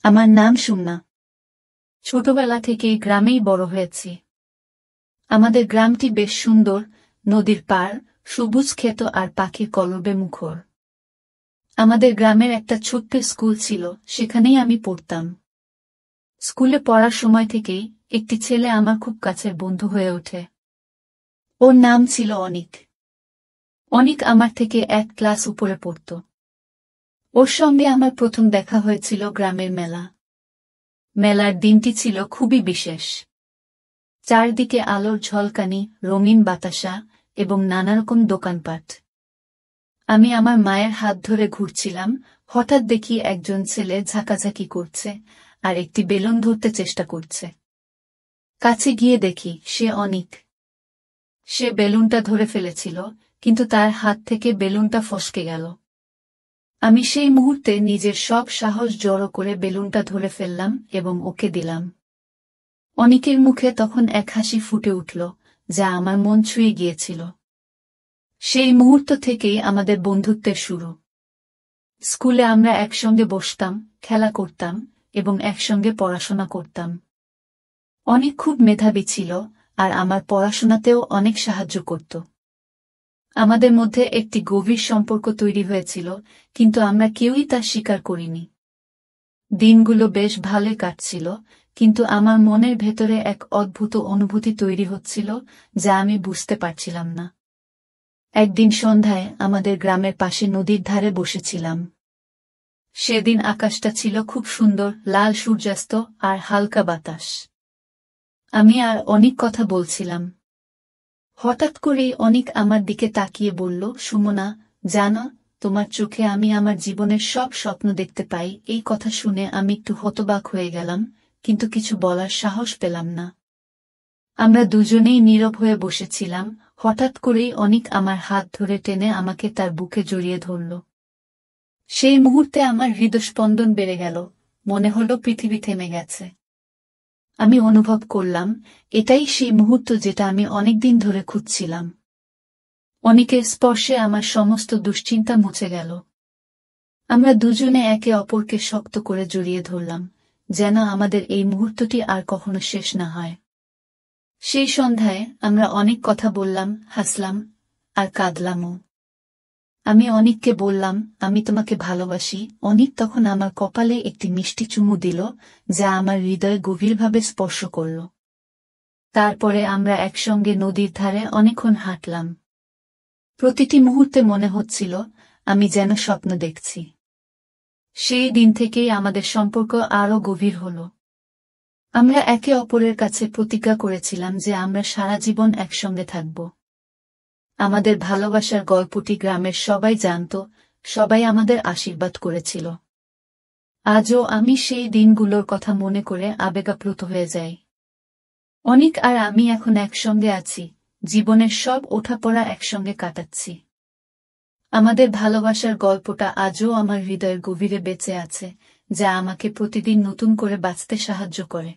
আমার নাম সুমনা। ছোটবেলা থেকেই গ্রামেই বড় হয়েছি। আমাদের গ্রামটি বেশ সুন্দর, নদীর পাড়, সবুজ ক্ষেত আর পাখির কলরবে মুখর। আমাদের গ্রামের একটা ছোট্ট স্কুল ছিল, সেখানেই আমি পড়তাম। স্কুলে পড়ার সময় থেকেই একটি ছেলে আমার খুব কাছের বন্ধু হয়ে ওঠে। ওর নাম ছিল অনিক। অনিক আমার থেকে এক ক্লাস উপরে পড়ত। ওর সঙ্গে আমার প্রথম দেখা হয়েছিল গ্রামের মেলার দিনটি ছিল খুবই বিশেষ। চারদিকে আলোর ঝলকানি, রঙিন বাতাসা এবং নানারকম দোকানপাট। আমি আমার মায়ের হাত ধরে ঘুরছিলাম, হঠাৎ দেখি একজন ছেলে ঝাঁকাঝাঁকি করছে আর একটি বেলুন ধরতে চেষ্টা করছে। কাছে গিয়ে দেখি সে অনিক। সে বেলুনটা ধরে ফেলেছিল, কিন্তু তার হাত থেকে বেলুনটা ফসকে গেল। আমি সেই মুহূর্তে নিজের সব সাহস জড়ো করে বেলুনটা ধরে ফেললাম এবং ওকে দিলাম। অনিকের মুখে তখন এক হাসি ফুটে উঠল, যা আমার মন ছুঁয়ে গিয়েছিল। সেই মুহূর্ত থেকেই আমাদের বন্ধুত্বের শুরু। স্কুলে আমরা একসঙ্গে বসতাম, খেলা করতাম এবং একসঙ্গে পড়াশোনা করতাম। অনিক খুব মেধাবী ছিল আর আমার পড়াশোনাতেও অনেক সাহায্য করত। আমাদের মধ্যে একটি গভীর সম্পর্ক তৈরি হয়েছিল, কিন্তু আমরা কেউই তা স্বীকার করিনি। দিনগুলো বেশ ভালোই কাটছিল, কিন্তু আমার মনের ভেতরে এক অদ্ভুত অনুভূতি তৈরি হচ্ছিল, যা আমি বুঝতে পারছিলাম না। একদিন সন্ধ্যায় আমাদের গ্রামের পাশে নদীর ধারে বসেছিলাম। সেদিন আকাশটা ছিল খুব সুন্দর, লাল সূর্যাস্ত আর হালকা বাতাস। আমি আর অনেক কথা বলছিলাম। হঠাৎ করেই অনিক আমার দিকে তাকিয়ে বলল, সুমনা, জানো, তোমার চোখে আমি আমার জীবনের সব স্বপ্ন দেখতে পাই। এই কথা শুনে আমি একটু হতবাক হয়ে গেলাম, কিন্তু কিছু বলার সাহস পেলাম না। আমরা দুজনেই নীরব হয়ে বসেছিলাম। হঠাৎ করেই অনিক আমার হাত ধরে টেনে আমাকে তার বুকে জড়িয়ে ধরল। সেই মুহূর্তে আমার হৃদস্পন্দন বেড়ে গেল, মনে হলো পৃথিবী থেমে গেছে। আমি অনুভব করলাম, এটাই সেই মুহূর্ত যেটা আমি অনেকদিন ধরে খুঁজছিলাম। অনিকের স্পর্শে আমার সমস্ত দুশ্চিন্তা মুছে গেল। আমরা দুজনে একে অপরকে শক্ত করে জড়িয়ে ধরলাম, যেন আমাদের এই মুহূর্তটি আর কখনো শেষ না হয়। সেই সন্ধ্যায় আমরা অনেক কথা বললাম, হাসলাম আর কাঁদলামও। আমি অনিককে বললাম, আমি তোমাকে ভালোবাসি। অনিক তখন আমার কপালে একটি মিষ্টি চুমু দিল, যা আমার হৃদয়ে গভীরভাবে স্পর্শ করল। তারপরে আমরা একসঙ্গে নদীর ধারে অনেকক্ষণ হাঁটলাম। প্রতিটি মুহূর্তে মনে হচ্ছিল আমি যেন স্বপ্ন দেখছি। সেই দিন থেকেই আমাদের সম্পর্ক আরও গভীর হল। আমরা একে অপরের কাছে প্রতিজ্ঞা করেছিলাম যে আমরা সারা জীবন একসঙ্গে থাকব। আমাদের ভালোবাসার গল্পটি গ্রামের সবাই জানত, সবাই আমাদের আশীর্বাদ করেছিল। আজও আমি সেই দিনগুলোর কথা মনে করে আবেগাপ্লুত হয়ে যাই। অনিক আর আমি এখন একসঙ্গে আছি, জীবনের সব ওঠাপড়া একসঙ্গে কাটাচ্ছি। আমাদের ভালোবাসার গল্পটা আজও আমার হৃদয়ের গভীরে বেঁচে আছে, যা আমাকে প্রতিদিন নতুন করে বাঁচতে সাহায্য করে।